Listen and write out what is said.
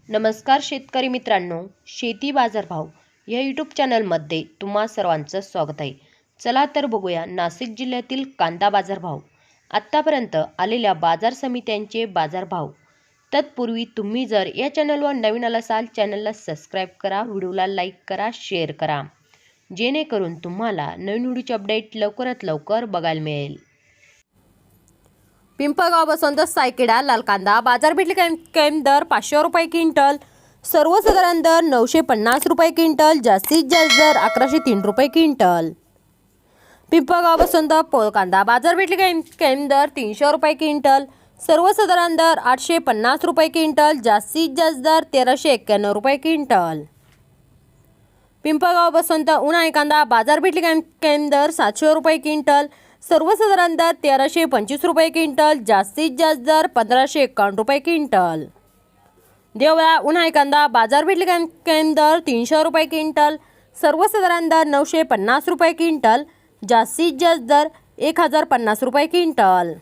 नमस्कार शेतकरी मित्रांनो, शेती बाजारभाव या यूट्यूब चॅनलमध्ये तुम्हा सर्वांचं स्वागत आहे। चला तर बघूया नाशिक जिल्ह्यातील कांदा बाजारभाव, आत्तापर्यंत आलेल्या बाजार समित्यांचे बाजारभाव। तत्पूर्वी तुम्ही जर या चॅनलवर नवीन असाल चॅनलला सबस्क्राईब करा, व्हिडिओला लाईक करा, शेअर करा, जेणेकरून तुम्हाला नवीन व्हिडिओचे अपडेट लवकरात लवकर बघायला मिळेल। पिंपळगाव बसवंत सायकेडा लाल कांदा बाजार भेटले कैम दर 500 रुपये क्विंटल, सर्वसाधारण दर 950 रुपये क्विंटल, जास्तीत जास्त दर 1103 रुपये क्विंटल। पिंपळगाव बसवंत पोळ कांदा बाजार भेटले कैम दर 300 रुपये क्विंटल, सर्वसाधारण दर 850 रुपये क्विंटल, जास्तीत जास्त दर 1391 रुपये क्विंटल। पिंपळगाव बसवंत उन्हाळी कांदा बाजार भेटले कैम दर 700 रुपये क्विंटल, सर्वसाधारण दर 1325 रुपये क्विंटल, जास्तीत जास्त दर 1551 रुपये क्विंटल। देवळा उन्हाळी कांदा बाजार भेटले कैम दर 300 रुपये क्विंटल, सर्वसाधारण दर 950 रुपये क्विंटल, जास्तीत जास्त दर 1050 रुपये क्विंटल।